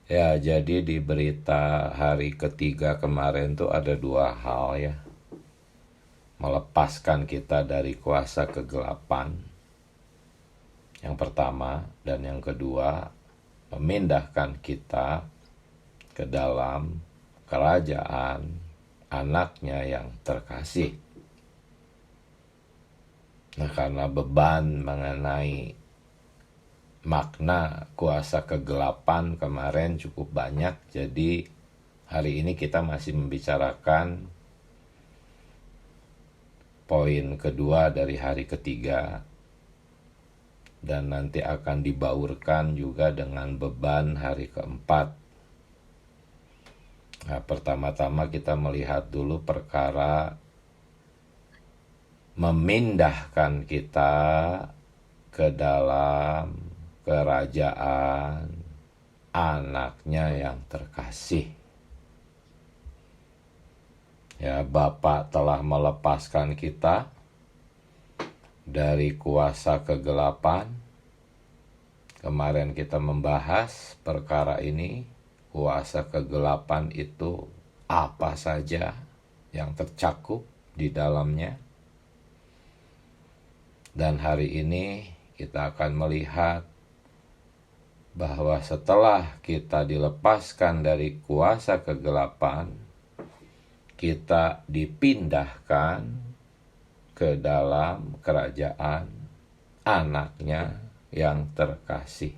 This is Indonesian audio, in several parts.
Ya, jadi di berita hari ketiga kemarin tuh ada dua hal ya. Melepaskan kita dari kuasa kegelapan. Yang pertama dan yang kedua, memindahkan kita ke dalam kerajaan anaknya yang terkasih. Nah, karena beban mengenai makna kuasa kegelapan kemarin cukup banyak, jadi hari ini kita masih membicarakan poin kedua dari hari ketiga, dan nanti akan dibaurkan juga dengan beban hari keempat. Nah, pertama-tama kita melihat dulu perkara memindahkan kita ke dalam kerajaan anaknya yang terkasih. Ya, Bapa telah melepaskan kita dari kuasa kegelapan. Kemarin kita membahas perkara ini, kuasa kegelapan itu apa saja yang tercakup di dalamnya. Dan hari ini kita akan melihat bahwa setelah kita dilepaskan dari kuasa kegelapan, kita dipindahkan ke dalam kerajaan anaknya yang terkasih.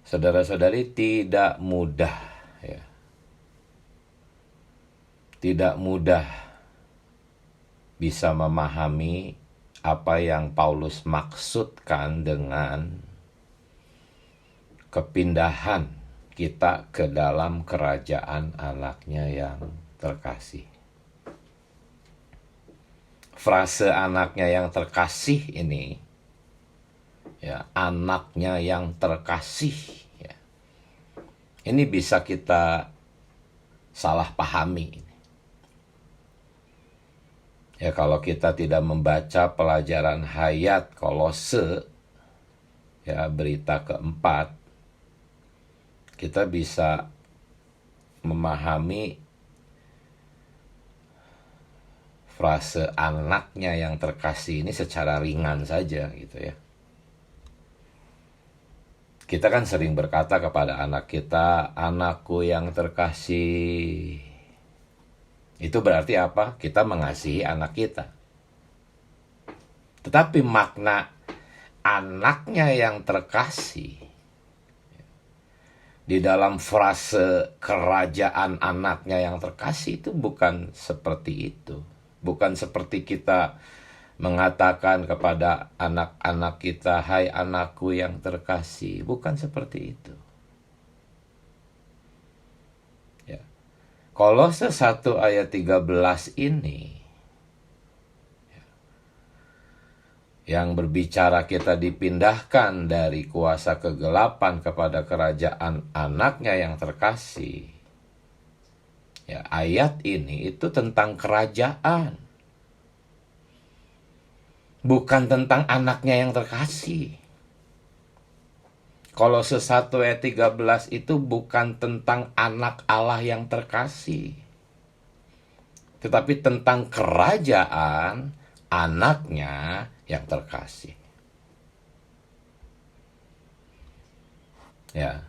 Saudara-saudari, tidak mudah ya. Tidak mudah bisa memahami apa yang Paulus maksudkan dengan kepindahan kita ke dalam kerajaan anaknya yang terkasih. Frase anaknya yang terkasih ini, ya, anaknya yang terkasih, ya, ini bisa kita salah pahami. Ya, kalau kita tidak membaca pelajaran hayat Kolose, ya, berita keempat, kita bisa memahami frase anaknya yang terkasih ini secara ringan saja gitu ya. Kita kan sering berkata kepada anak kita, anakku yang terkasih. Itu berarti apa? Kita mengasihi anak kita. Tetapi makna anaknya yang terkasih di dalam frase kerajaan anaknya yang terkasih itu bukan seperti itu. Bukan seperti kita mengatakan kepada anak-anak kita, hai anakku yang terkasih. Bukan seperti itu. Ya. Kolose 1 ayat 13 ini yang berbicara kita dipindahkan dari kuasa kegelapan kepada kerajaan anaknya yang terkasih. Ya, ayat ini itu tentang kerajaan. Bukan tentang anaknya yang terkasih. Kolose 1 ayat 13 itu bukan tentang anak Allah yang terkasih. Tetapi tentang kerajaan anaknya yang terkasih. Ya.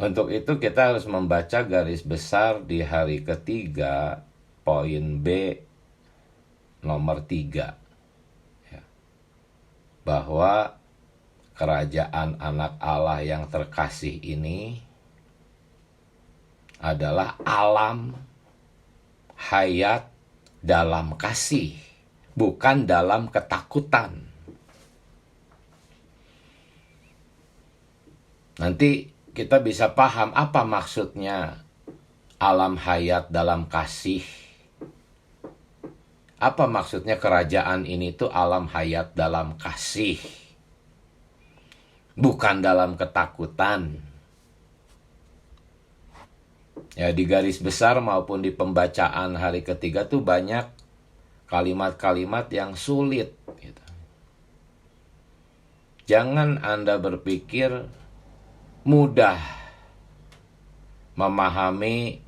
Untuk itu kita harus membaca garis besar di hari ketiga, poin B nomor 3. Ya. Bahwa kerajaan anak Allah yang terkasih ini adalah alam hayat dalam kasih, bukan dalam ketakutan. Nanti kita bisa paham apa maksudnya alam hayat dalam kasih. Apa maksudnya kerajaan ini tuh alam hayat dalam kasih, bukan dalam ketakutan. Ya, di garis besar maupun di pembacaan hari ketiga tuh banyak kalimat-kalimat yang sulit gitu. Jangan Anda berpikir mudah memahami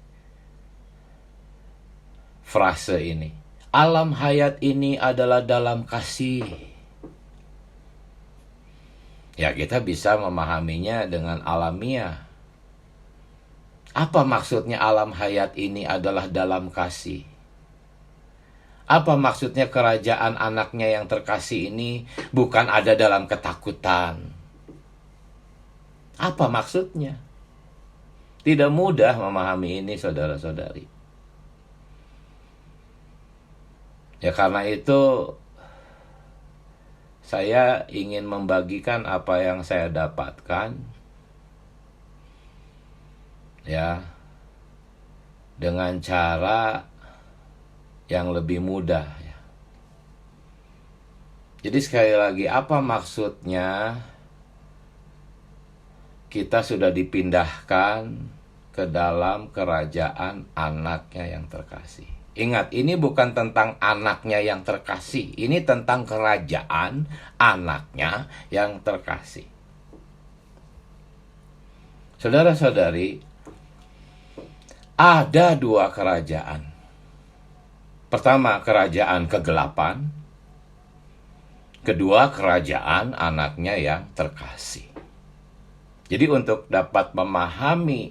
frase ini. Alam hayat ini adalah dalam kasih. Ya, kita bisa memahaminya dengan alamiah. Apa maksudnya alam hayat ini adalah dalam kasih? Apa maksudnya kerajaan anaknya yang terkasih ini bukan ada dalam ketakutan? Apa maksudnya? Tidak mudah memahami ini, saudara-saudari. Ya, karena itu saya ingin membagikan apa yang saya dapatkan, ya, dengan cara yang lebih mudah, ya. Jadi sekali lagi, apa maksudnya kita sudah dipindahkan ke dalam kerajaan anaknya yang terkasih? Ingat, ini bukan tentang anaknya yang terkasih. Ini tentang kerajaan anaknya yang terkasih. Saudara-saudari, ada dua kerajaan. Pertama, kerajaan kegelapan. Kedua, kerajaan anaknya yang terkasih. Jadi untuk dapat memahami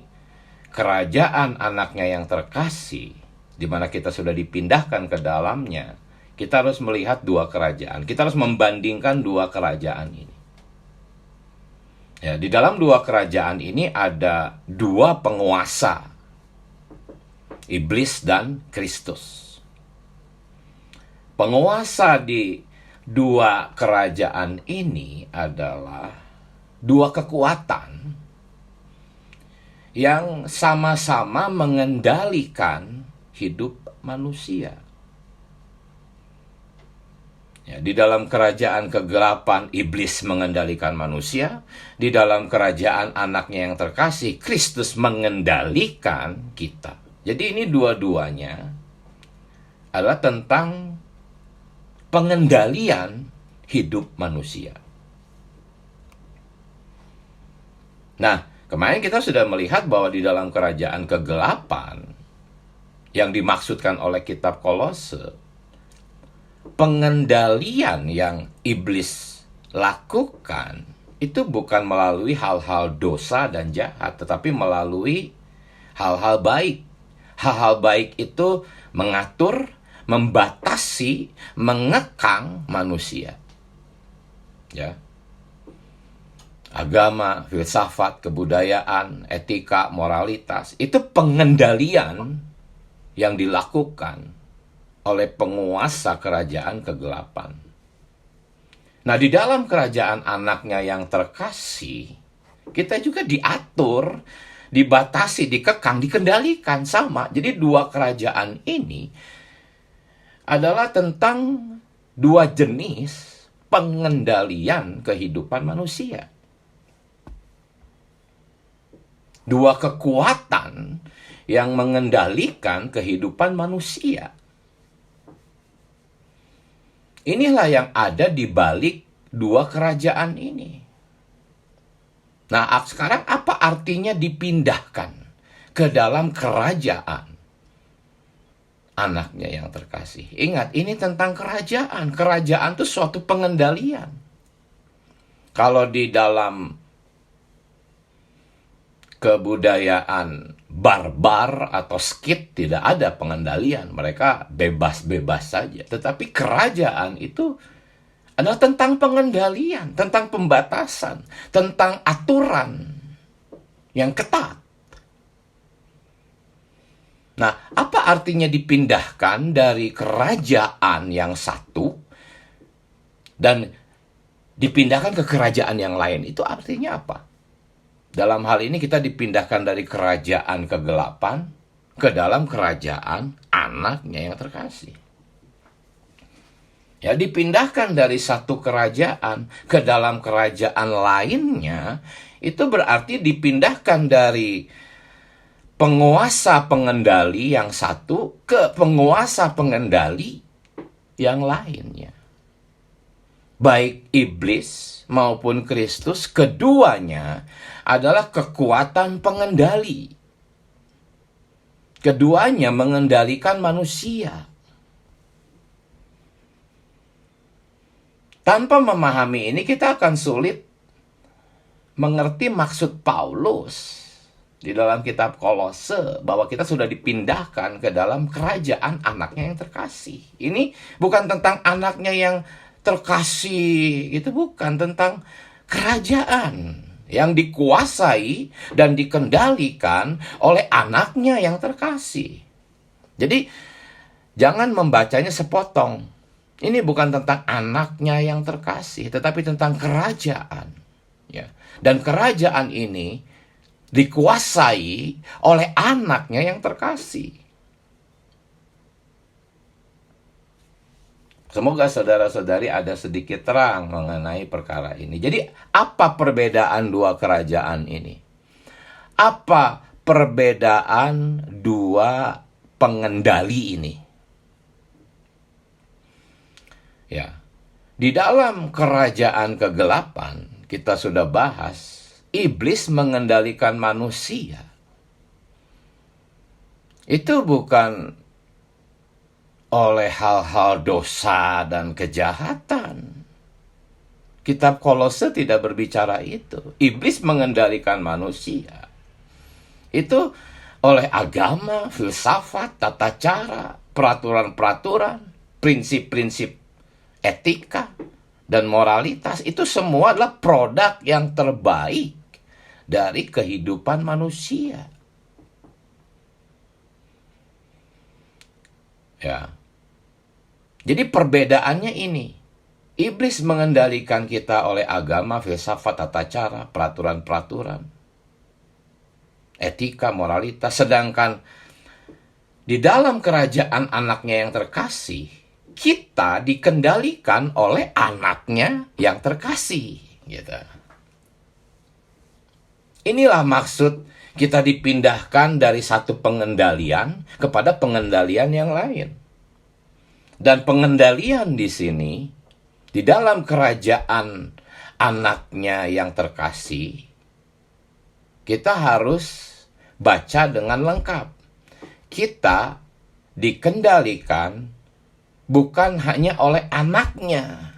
kerajaan anaknya yang terkasih, di mana kita sudah dipindahkan ke dalamnya, kita harus melihat dua kerajaan. Kita harus membandingkan dua kerajaan ini. Ya, di dalam dua kerajaan ini ada dua penguasa, iblis dan Kristus. Penguasa di dua kerajaan ini adalah dua kekuatan yang sama-sama mengendalikan hidup manusia. Ya, di dalam kerajaan kegelapan, iblis mengendalikan manusia. Di dalam kerajaan anaknya yang terkasih, Kristus mengendalikan kita. Jadi ini dua-duanya adalah tentang pengendalian hidup manusia. Nah, kemarin kita sudah melihat bahwa di dalam kerajaan kegelapan yang dimaksudkan oleh kitab Kolose, pengendalian yang iblis lakukan itu bukan melalui hal-hal dosa dan jahat, tetapi melalui hal-hal baik. Hal-hal baik itu mengatur, membatasi, mengekang manusia. Ya. Agama, filsafat, kebudayaan, etika, moralitas, itu pengendalian yang dilakukan oleh penguasa kerajaan kegelapan. Nah, di dalam kerajaan anaknya yang terkasih, kita juga diatur, dibatasi, dikekang, dikendalikan sama. Jadi dua kerajaan ini adalah tentang dua jenis pengendalian kehidupan manusia. Dua kekuatan yang mengendalikan kehidupan manusia. Inilah yang ada di balik dua kerajaan ini. Nah, sekarang apa artinya dipindahkan ke dalam kerajaan anaknya yang terkasih? Ingat, ini tentang kerajaan. Kerajaan itu suatu pengendalian. Kalau di dalam kebudayaan barbar atau skit tidak ada pengendalian. Mereka bebas-bebas saja. Tetapi kerajaan itu adalah tentang pengendalian, tentang pembatasan, tentang aturan yang ketat. Nah, apa artinya dipindahkan dari kerajaan yang satu dan dipindahkan ke kerajaan yang lain? Itu artinya apa? Dalam hal ini kita dipindahkan dari kerajaan kegelapan ke dalam kerajaan anaknya yang terkasih. Ya, dipindahkan dari satu kerajaan ke dalam kerajaan lainnya, itu berarti dipindahkan dari penguasa pengendali yang satu ke penguasa pengendali yang lainnya. baik iblis maupun Kristus, keduanya adalah kekuatan pengendali. Keduanya mengendalikan manusia. Tanpa memahami ini, kita akan sulit mengerti maksud Paulus di dalam kitab Kolose bahwa kita sudah dipindahkan ke dalam kerajaan anaknya yang terkasih. Ini bukan tentang anaknya yang terkasih, itu bukan tentang kerajaan yang dikuasai dan dikendalikan oleh anaknya yang terkasih. Jadi jangan membacanya sepotong. Ini bukan tentang anaknya yang terkasih, tetapi tentang kerajaan. Ya. Dan kerajaan ini dikuasai oleh anaknya yang terkasih. Semoga saudara-saudari ada sedikit terang mengenai perkara ini. Jadi apa perbedaan dua kerajaan ini? Apa perbedaan dua pengendali ini? Ya. Di dalam kerajaan kegelapan, kita sudah bahas, iblis mengendalikan manusia. Itu bukan oleh hal-hal dosa dan kejahatan. Kitab Kolose tidak berbicara itu. Iblis mengendalikan manusia. Itu oleh agama, filsafat, tata cara, peraturan-peraturan, prinsip-prinsip etika, dan moralitas. Itu semua adalah produk yang terbaik dari kehidupan manusia. Ya. Jadi perbedaannya ini. Iblis mengendalikan kita oleh agama, filsafat, tata cara, peraturan-peraturan, etika, moralitas. Sedangkan di dalam kerajaan anaknya yang terkasih, kita dikendalikan oleh anaknya yang terkasih. Gitu. Inilah maksud kita dipindahkan dari satu pengendalian kepada pengendalian yang lain. Dan pengendalian di sini, di dalam kerajaan anaknya yang terkasih, kita harus baca dengan lengkap. Kita dikendalikan bukan hanya oleh anaknya,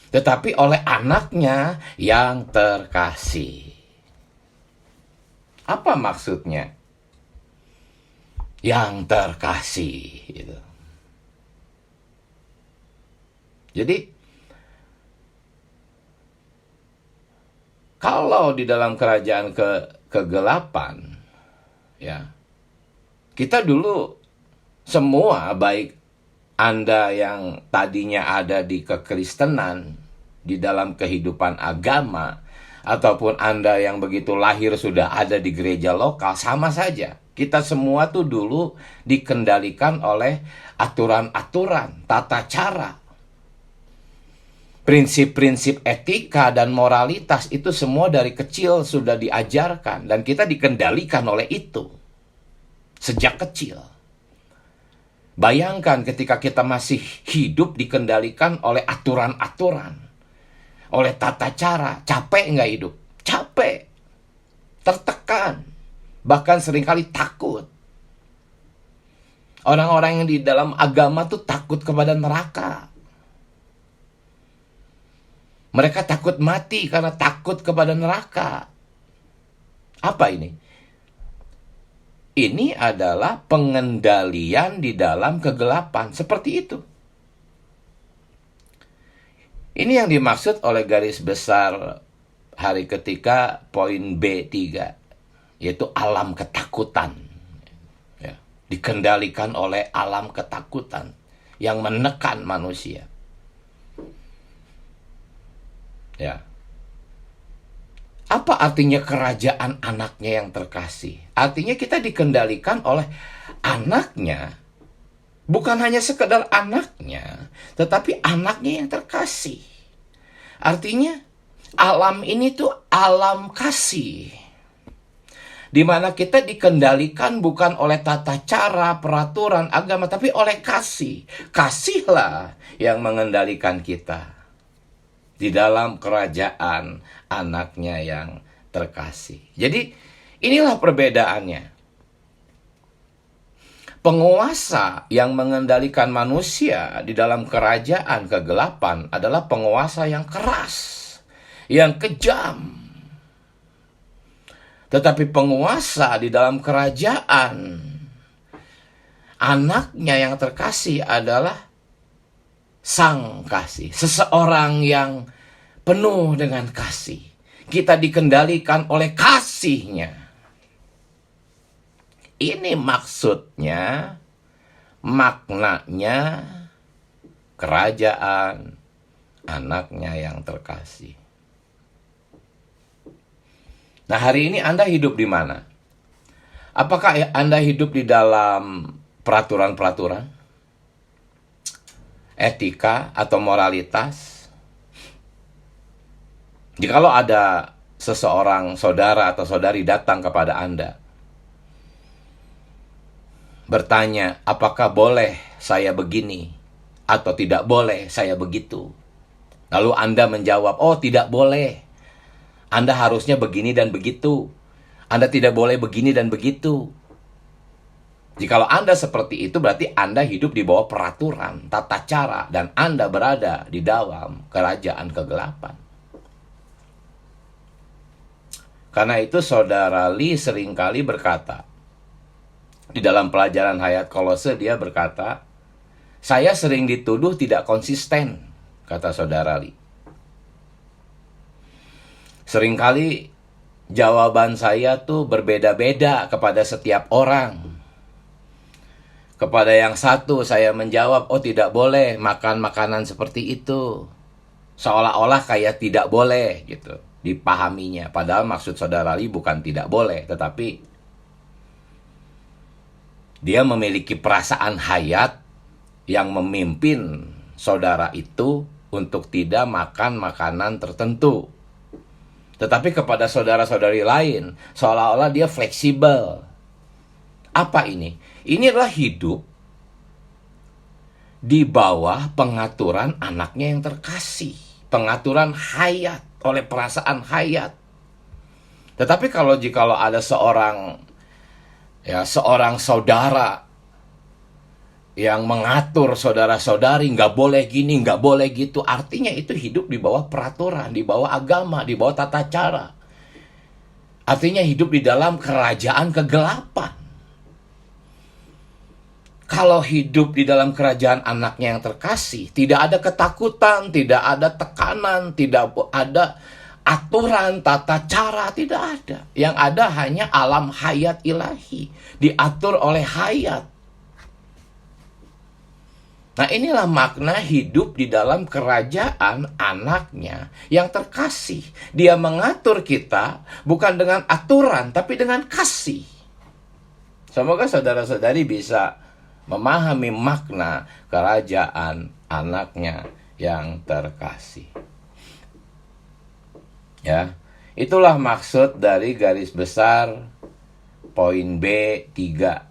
tetapi oleh anaknya yang terkasih. Apa maksudnya? Yang terkasih. Gitu. Jadi, kalau di dalam kerajaan kegelapan, ya, kita dulu semua, baik Anda yang tadinya ada di kekristenan, di dalam kehidupan agama, ataupun Anda yang begitu lahir sudah ada di gereja lokal, sama saja. Kita semua tuh dulu dikendalikan oleh aturan-aturan, tata cara. Prinsip-prinsip etika dan moralitas itu semua dari kecil sudah diajarkan. Dan kita dikendalikan oleh itu sejak kecil. Bayangkan ketika kita masih hidup dikendalikan oleh aturan-aturan, oleh tata cara. Capek nggak hidup? Capek. Tertekan. Bahkan seringkali takut. Orang-orang yang di dalam agama tuh takut kepada neraka. Mereka takut mati karena takut kepada neraka. Apa ini? Ini adalah pengendalian di dalam kegelapan. Seperti itu. Ini yang dimaksud oleh garis besar hari ketiga poin B3. Yaitu alam ketakutan. Ya, dikendalikan oleh alam ketakutan yang menekan manusia. Ya. Apa artinya kerajaan anaknya yang terkasih? Artinya kita dikendalikan oleh anaknya. Bukan hanya sekedar anaknya, tetapi anaknya yang terkasih. Artinya alam ini tuh alam kasih. di mana kita dikendalikan bukan oleh tata cara, peraturan agama, tapi oleh kasih. Kasihlah yang mengendalikan kita di dalam kerajaan anaknya yang terkasih. Jadi inilah perbedaannya. Penguasa yang mengendalikan manusia di dalam kerajaan kegelapan adalah penguasa yang keras, yang kejam. Tetapi penguasa di dalam kerajaan anaknya yang terkasih adalah sang kasih. Seseorang yang penuh dengan kasih. Kita dikendalikan oleh kasihnya. Ini maksudnya, maknanya kerajaan anaknya yang terkasih. Nah, hari ini Anda hidup di mana? Apakah Anda hidup di dalam peraturan-peraturan, etika atau moralitas? Jikalau ada seseorang saudara atau saudari datang kepada Anda, bertanya, apakah boleh saya begini atau tidak boleh saya begitu? Lalu Anda menjawab, oh tidak boleh. Anda harusnya begini dan begitu. Anda tidak boleh begini dan begitu. Jikalau Anda seperti itu, berarti Anda hidup di bawah peraturan, tata cara, dan Anda berada di dalam kerajaan kegelapan. Karena itu saudara Lee seringkali berkata, di dalam pelajaran Hayat Kolose dia berkata, saya sering dituduh tidak konsisten, kata saudara Lee. Seringkali jawaban saya tuh berbeda-beda kepada setiap orang. Kepada yang satu saya menjawab, oh tidak boleh makan makanan seperti itu. Seolah-olah kayak tidak boleh gitu dipahaminya. Padahal maksud saudara Lee bukan tidak boleh, tetapi dia memiliki perasaan hayat yang memimpin saudara itu untuk tidak makan makanan tertentu. Tetapi kepada saudara-saudari lain, seolah-olah dia fleksibel. Apa ini? Ini adalah hidup di bawah pengaturan anaknya yang terkasih. Pengaturan hayat, oleh perasaan hayat. Tetapi jikalau ada seorang saudara yang mengatur saudara-saudari, nggak boleh gini, nggak boleh gitu. Artinya itu hidup di bawah peraturan, di bawah agama, di bawah tata cara. Artinya hidup di dalam kerajaan kegelapan. Kalau hidup di dalam kerajaan anaknya yang terkasih, tidak ada ketakutan, tidak ada tekanan, tidak ada aturan, tata cara, tidak ada. Yang ada hanya alam hayat ilahi, diatur oleh hayat. Nah, inilah makna hidup di dalam kerajaan anaknya yang terkasih. Dia mengatur kita bukan dengan aturan, tapi dengan kasih. Semoga saudara-saudari bisa memahami makna kerajaan anaknya yang terkasih. Ya, itulah maksud dari garis besar poin B3.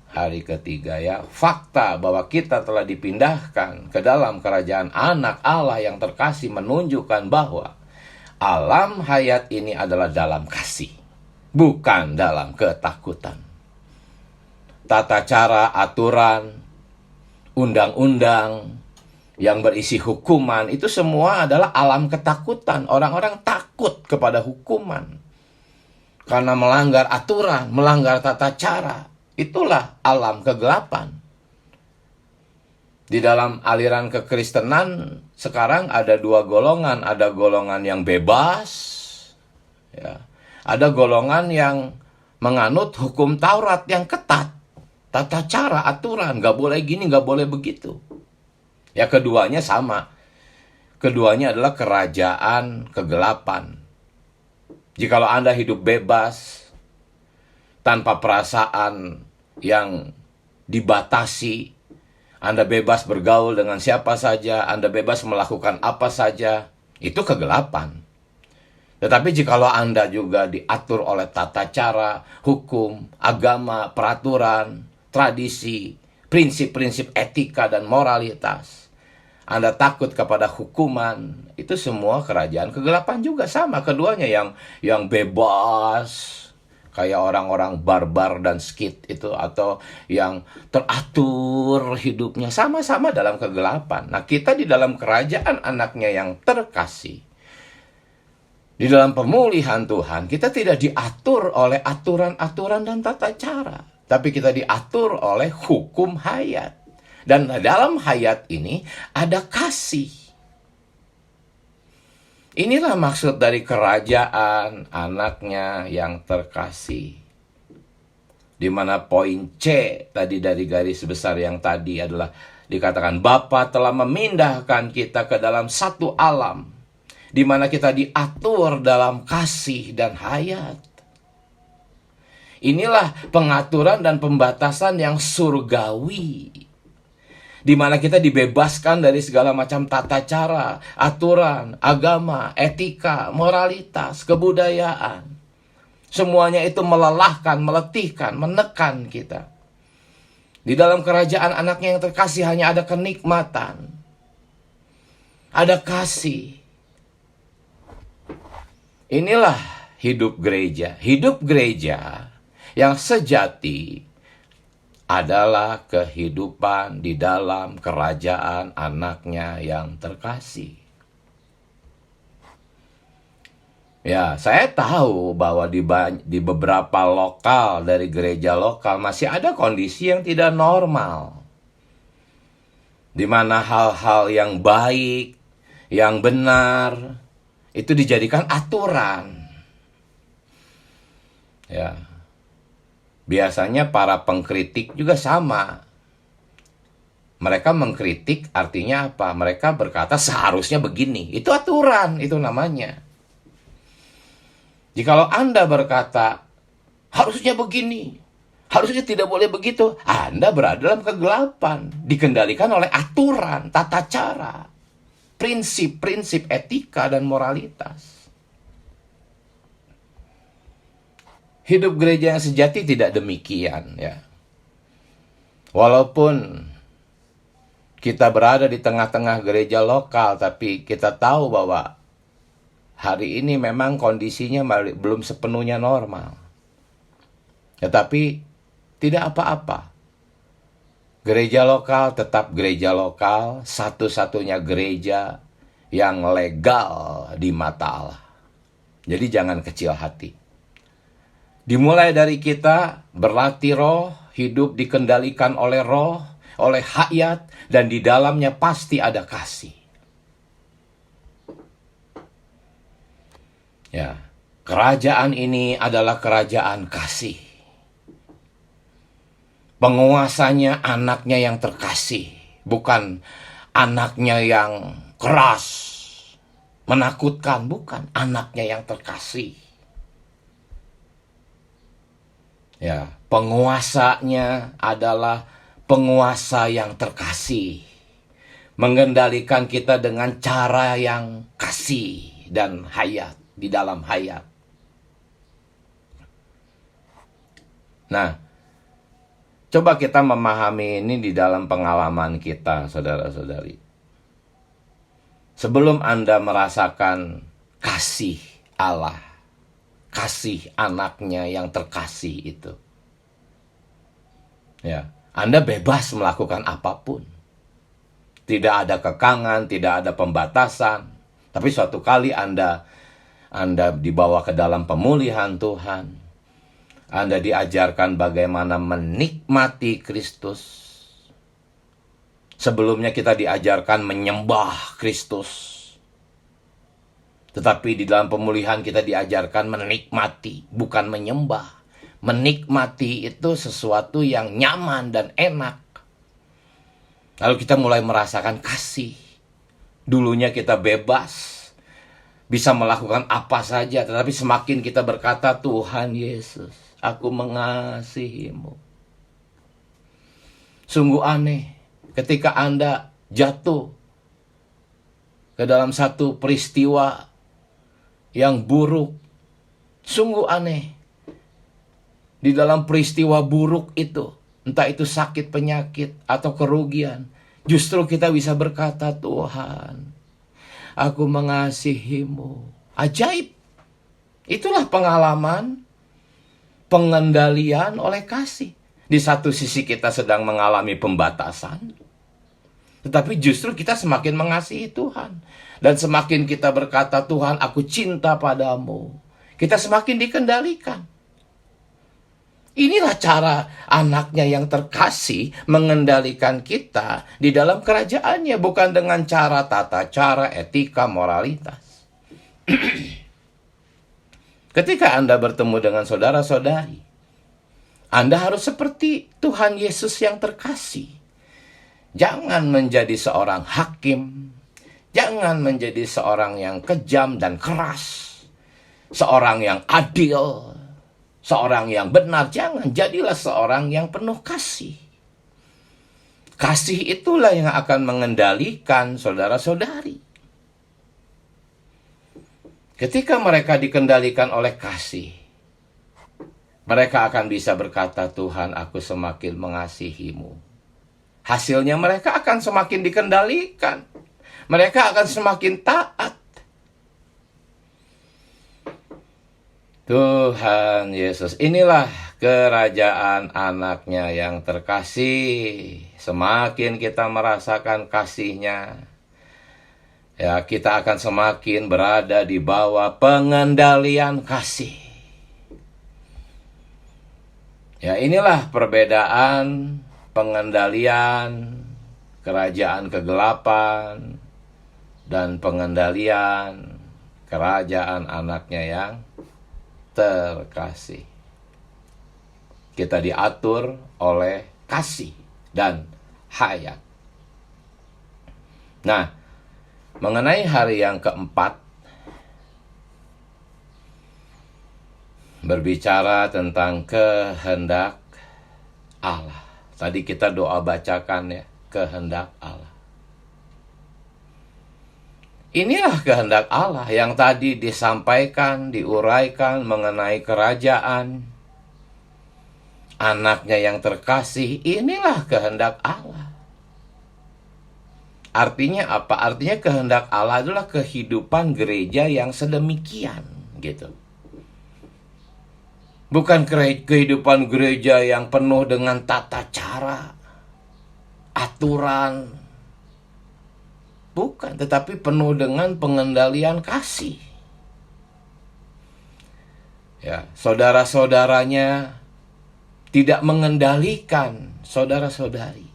Hari ketiga ya, fakta bahwa kita telah dipindahkan ke dalam kerajaan anak Allah yang terkasih menunjukkan bahwa alam hayat ini adalah dalam kasih, bukan dalam ketakutan. Tata cara, aturan, undang-undang yang berisi hukuman, itu semua adalah alam ketakutan. Orang-orang takut kepada hukuman karena melanggar aturan, melanggar tata cara. Itulah alam kegelapan. Di dalam aliran kekristenan sekarang ada dua golongan. Ada golongan yang bebas, ya. Ada golongan yang menganut hukum Taurat yang ketat. Tata cara, aturan, gak boleh gini, gak boleh begitu. Ya, keduanya sama. Keduanya adalah kerajaan kegelapan. Jikalau Anda hidup bebas, tanpa perasaan yang dibatasi, Anda bebas bergaul dengan siapa saja, Anda bebas melakukan apa saja, itu kegelapan. Tetapi jikalau Anda juga diatur oleh tata cara, hukum, agama, peraturan, tradisi, prinsip-prinsip etika dan moralitas, Anda takut kepada hukuman, itu semua kerajaan kegelapan juga sama. Keduanya yang bebas, kayak orang-orang barbar dan skit itu, atau yang teratur hidupnya, sama-sama dalam kegelapan. Nah, kita di dalam kerajaan anaknya yang terkasih, di dalam pemulihan Tuhan, kita tidak diatur oleh aturan-aturan dan tata cara, tapi kita diatur oleh hukum hayat. Dan dalam hayat ini ada kasih. Inilah maksud dari kerajaan anaknya yang terkasih. Di mana poin C tadi dari garis besar yang tadi adalah dikatakan Bapa telah memindahkan kita ke dalam satu alam, di mana kita diatur dalam kasih dan hayat. Inilah pengaturan dan pembatasan yang surgawi, di mana kita dibebaskan dari segala macam tata cara, aturan, agama, etika, moralitas, kebudayaan. Semuanya itu melelahkan, meletihkan, menekan kita. Di dalam kerajaan anaknya yang terkasih hanya ada kenikmatan, ada kasih. Inilah hidup gereja. Hidup gereja yang sejati adalah kehidupan di dalam kerajaan anaknya yang terkasih. Ya, saya tahu bahwa di beberapa lokal dari gereja lokal masih ada kondisi yang tidak normal, di mana hal-hal yang baik, yang benar, itu dijadikan aturan. Ya. Biasanya para pengkritik juga sama. Mereka mengkritik artinya apa? Mereka berkata seharusnya begini. Itu aturan, itu namanya. Jikalau Anda berkata harusnya begini, harusnya tidak boleh begitu, Anda berada dalam kegelapan, dikendalikan oleh aturan, tata cara, prinsip-prinsip etika dan moralitas. Hidup gereja yang sejati tidak demikian, ya. Walaupun kita berada di tengah-tengah gereja lokal, tapi kita tahu bahwa hari ini memang kondisinya belum sepenuhnya normal. Tetapi tidak apa-apa. Gereja lokal tetap gereja lokal, satu-satunya gereja yang legal di mata Allah. Jadi jangan kecil hati. Dimulai dari kita berlatih roh, hidup dikendalikan oleh roh, oleh hayat, dan di dalamnya pasti ada kasih. Ya, kerajaan ini adalah kerajaan kasih. Penguasanya anaknya yang terkasih, bukan anaknya yang keras, menakutkan, bukan, anaknya yang terkasih. Ya, penguasanya adalah penguasa yang terkasih, mengendalikan kita dengan cara yang kasih dan hayat, di dalam hayat. Nah, coba kita memahami ini di dalam pengalaman kita, saudara-saudari. Sebelum Anda merasakan kasih Allah, kasih anaknya yang terkasih itu, ya, Anda bebas melakukan apapun. Tidak ada kekangan, tidak ada pembatasan. Tapi suatu kali Anda dibawa ke dalam pemulihan Tuhan. Anda diajarkan bagaimana menikmati Kristus. Sebelumnya kita diajarkan menyembah Kristus. Tetapi di dalam pemulihan kita diajarkan menikmati, bukan menyembah. Menikmati itu sesuatu yang nyaman dan enak. Lalu kita mulai merasakan kasih. Dulunya kita bebas, bisa melakukan apa saja. Tetapi semakin kita berkata, Tuhan Yesus, aku mengasihimu. Sungguh aneh ketika Anda jatuh ke dalam satu peristiwa yang buruk. Sungguh aneh. Di dalam peristiwa buruk itu, entah itu sakit, penyakit, atau kerugian, justru kita bisa berkata, Tuhan, aku mengasihimu. Ajaib. Itulah pengalaman pengendalian oleh kasih. Di satu sisi kita sedang mengalami pembatasan, tetapi justru kita semakin mengasihi Tuhan. Dan semakin kita berkata, Tuhan, aku cinta padamu, kita semakin dikendalikan. Inilah cara anaknya yang terkasih mengendalikan kita di dalam kerajaannya, bukan dengan cara tata cara, etika, moralitas. Ketika Anda bertemu dengan saudara-saudari, Anda harus seperti Tuhan Yesus yang terkasih. Jangan menjadi seorang hakim, jangan menjadi seorang yang kejam dan keras, seorang yang adil, seorang yang benar. Jangan, jadilah seorang yang penuh kasih. Kasih itulah yang akan mengendalikan saudara-saudari. Ketika mereka dikendalikan oleh kasih, mereka akan bisa berkata, Tuhan, aku semakin mengasihimu. Hasilnya mereka akan semakin dikendalikan. Mereka akan semakin taat. Tuhan Yesus, inilah kerajaan anaknya yang terkasih. Semakin kita merasakan kasihnya, ya, kita akan semakin berada di bawah pengendalian kasih. Ya, inilah perbedaan pengendalian kerajaan kegelapan dan pengendalian kerajaan anaknya yang terkasih. Kita diatur oleh kasih dan hayat. Nah, mengenai hari yang keempat, berbicara tentang kehendak Allah. Tadi kita doa bacakan ya, kehendak Allah. Inilah kehendak Allah yang tadi disampaikan, diuraikan mengenai kerajaan anaknya yang terkasih. Inilah kehendak Allah. Artinya apa? Artinya kehendak Allah adalah kehidupan gereja yang sedemikian, gitu. Bukan kehidupan gereja yang penuh dengan tata cara, aturan. Bukan, tetapi penuh dengan pengendalian kasih. Ya, saudara-saudaranya tidak mengendalikan saudara-saudari,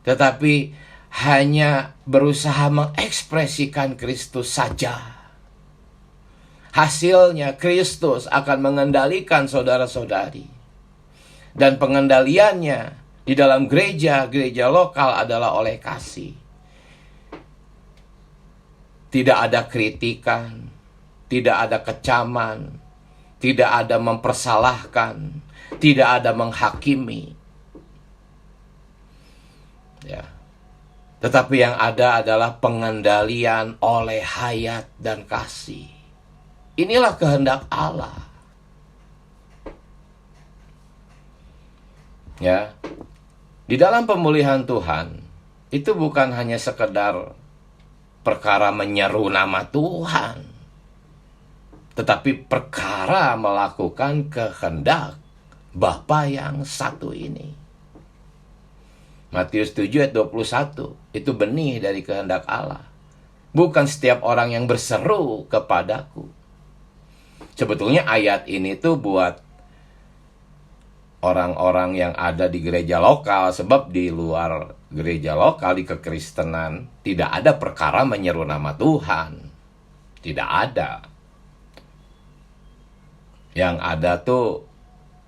tetapi hanya berusaha mengekspresikan Kristus saja. Hasilnya Kristus akan mengendalikan saudara-saudari. Dan pengendaliannya di dalam gereja lokal adalah oleh kasih. Tidak ada kritikan, tidak ada kecaman, tidak ada mempersalahkan, tidak ada menghakimi. Ya. Tetapi yang ada adalah pengendalian oleh hayat dan kasih. Inilah kehendak Allah. Ya. Di dalam pemulihan Tuhan, itu bukan hanya sekedar perkara menyeru nama Tuhan, tetapi perkara melakukan kehendak Bapa yang satu ini. Matius 7 ayat 21, itu benih dari kehendak Allah. Bukan setiap orang yang berseru kepadaku. Sebetulnya ayat ini tuh buat orang-orang yang ada di gereja lokal, sebab di luar gereja lokal, di kekristenan, tidak ada perkara menyeru nama Tuhan. Tidak ada. Yang ada tuh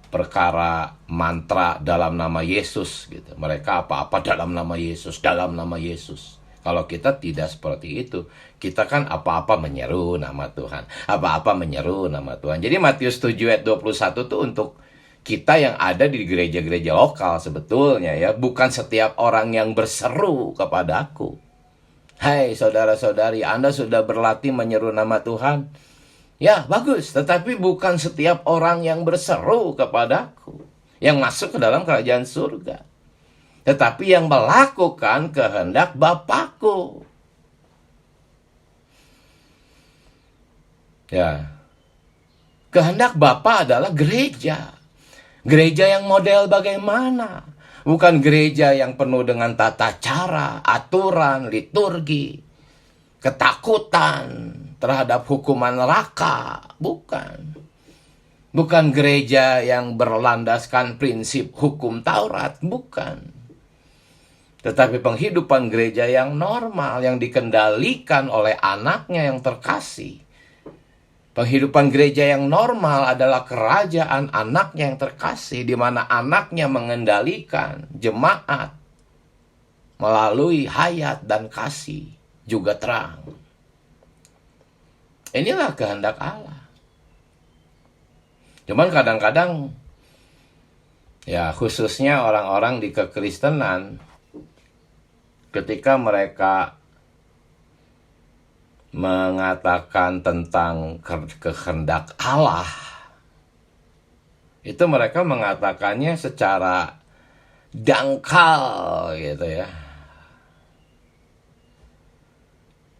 perkara mantra dalam nama Yesus gitu. Mereka apa-apa dalam nama Yesus, dalam nama Yesus. Kalau kita tidak seperti itu, kita kan apa-apa menyeru nama Tuhan, apa-apa menyeru nama Tuhan. Jadi Matius 7 ayat 21 itu untuk kita yang ada di gereja-gereja lokal sebetulnya ya, bukan setiap orang yang berseru kepadaku. Hai saudara-saudari, Anda sudah berlatih menyeru nama Tuhan? Ya, bagus. Tetapi bukan setiap orang yang berseru kepadaku yang masuk ke dalam kerajaan surga. Tetapi yang melakukan kehendak Bapakku. Ya, kehendak Bapa adalah gereja. Gereja yang model bagaimana? Bukan gereja yang penuh dengan tata cara, aturan, liturgi, ketakutan terhadap hukuman neraka. Bukan. Bukan gereja yang berlandaskan prinsip hukum Taurat. Bukan. Tetapi penghidupan gereja yang normal, yang dikendalikan oleh anaknya yang terkasih. Penghidupan gereja yang normal adalah kerajaan anaknya yang terkasih, di mana anaknya mengendalikan jemaat melalui hayat dan kasih, juga terang. Inilah kehendak Allah. Cuman kadang-kadang, ya khususnya orang-orang di kekristenan, ketika mereka mengatakan tentang kehendak Allah, itu mereka mengatakannya secara dangkal gitu ya.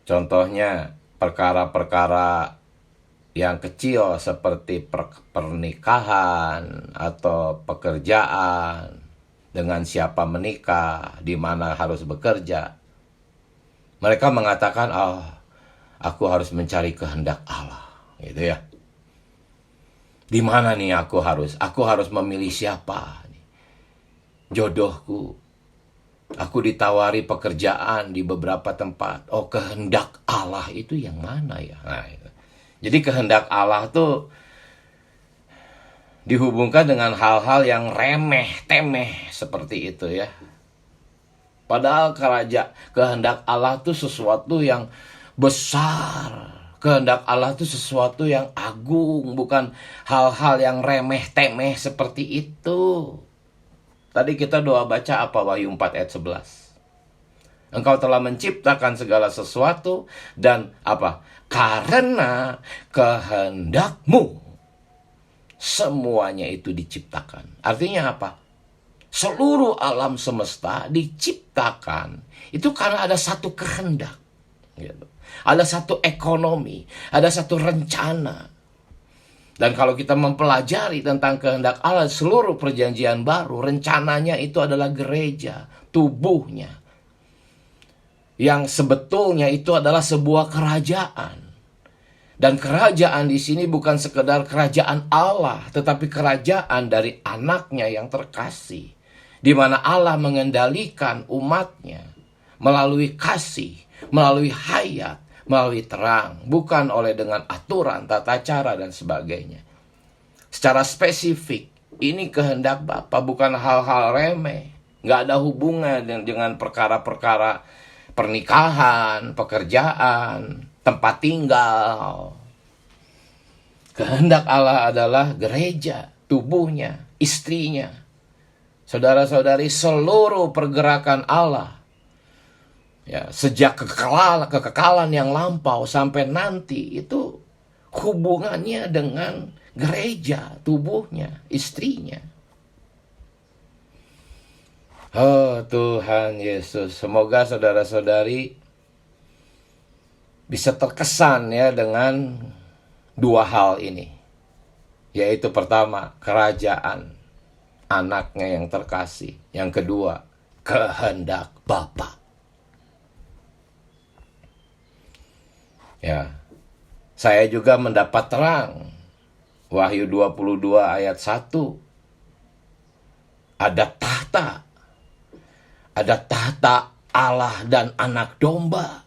Contohnya perkara-perkara yang kecil seperti pernikahan atau pekerjaan, dengan siapa menikah, di mana harus bekerja. Mereka mengatakan, aku harus mencari kehendak Allah, gitu ya. Di mana nih aku harus memilih siapa? Jodohku. Aku ditawari pekerjaan di beberapa tempat. Oh, kehendak Allah itu yang mana ya? Nah, itu. Jadi kehendak Allah tuh dihubungkan dengan hal-hal yang remeh-temeh seperti itu ya. Padahal kehendak Allah tuh sesuatu yang besar. Kehendak Allah itu sesuatu yang agung, bukan hal-hal yang remeh-temeh seperti itu. Tadi kita doa baca apa? Wahyu 4 ayat 11. Engkau telah menciptakan segala sesuatu dan apa? Karena kehendakmu semuanya itu diciptakan. Artinya apa? Seluruh alam semesta diciptakan itu karena ada satu kehendak. Gitu. Ada satu ekonomi, ada satu rencana. Dan kalau kita mempelajari tentang kehendak Allah, seluruh perjanjian baru, rencananya itu adalah gereja, tubuhnya. Yang sebetulnya itu adalah sebuah kerajaan. Dan kerajaan di sini bukan sekedar kerajaan Allah, tetapi kerajaan dari anaknya yang terkasih. Di mana Allah mengendalikan umatnya melalui kasih, melalui hayat, melalui terang, bukan oleh dengan aturan, tata cara, dan sebagainya. Secara spesifik, ini kehendak Bapa, bukan hal-hal remeh. Nggak ada hubungan dengan perkara-perkara pernikahan, pekerjaan, tempat tinggal. Kehendak Allah adalah gereja, tubuhnya, istrinya. Saudara-saudari, seluruh pergerakan Allah, ya, sejak kekekalan yang lampau sampai nanti, itu hubungannya dengan gereja, tubuhnya, istrinya. Oh Tuhan Yesus, semoga saudara-saudari bisa terkesan ya dengan dua hal ini. Yaitu pertama, kerajaan anaknya yang terkasih. Yang kedua, kehendak Bapa. Ya, saya juga mendapat terang. Wahyu 22 ayat 1. Ada tahta. Ada tahta Allah dan anak domba.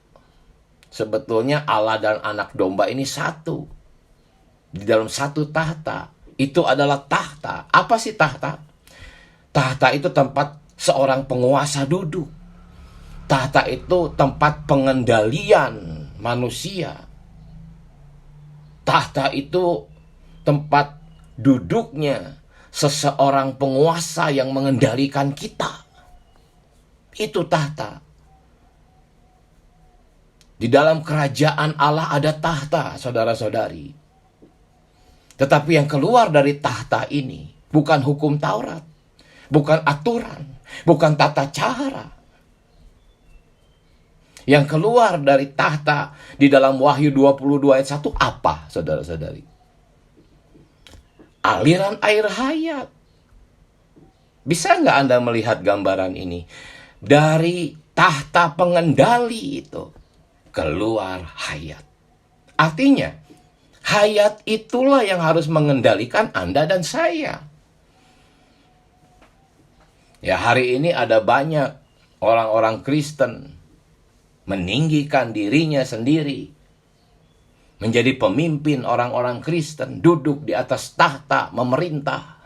Sebetulnya Allah dan anak domba ini satu. Di dalam satu tahta. Itu adalah tahta. Apa sih tahta? Tahta itu tempat seorang penguasa duduk. Tahta itu tempat pengendalian manusia. Tahta itu tempat duduknya seseorang penguasa yang mengendalikan kita. Itu tahta. Di dalam kerajaan Allah ada tahta, saudara-saudari. Tetapi yang keluar dari tahta ini bukan hukum Taurat, bukan aturan, bukan tata cara. Yang keluar dari tahta di dalam Wahyu 22 ayat 1 apa, saudara-saudari? Aliran air hayat. Bisa nggak Anda melihat gambaran ini? Dari tahta pengendali itu keluar hayat. Artinya, hayat itulah yang harus mengendalikan Anda dan saya. Ya, hari ini ada banyak orang-orang Kristen meninggikan dirinya sendiri, menjadi pemimpin orang-orang Kristen, duduk di atas tahta, memerintah.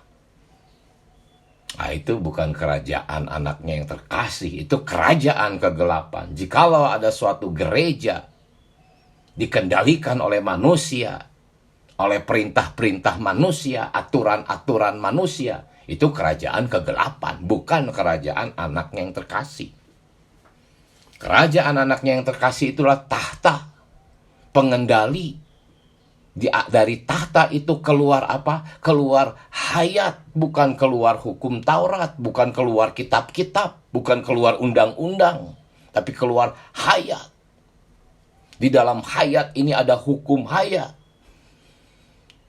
Nah, itu bukan kerajaan anaknya yang terkasih, itu kerajaan kegelapan. Jikalau ada suatu gereja dikendalikan oleh manusia, oleh perintah-perintah manusia, aturan-aturan manusia, itu kerajaan kegelapan, bukan kerajaan anaknya yang terkasih. Kerajaan anaknya yang terkasih itulah tahta pengendali. Dari tahta itu keluar apa? Keluar hayat, bukan keluar hukum Taurat, bukan keluar kitab-kitab, bukan keluar undang-undang, tapi keluar hayat. Di dalam hayat ini ada hukum hayat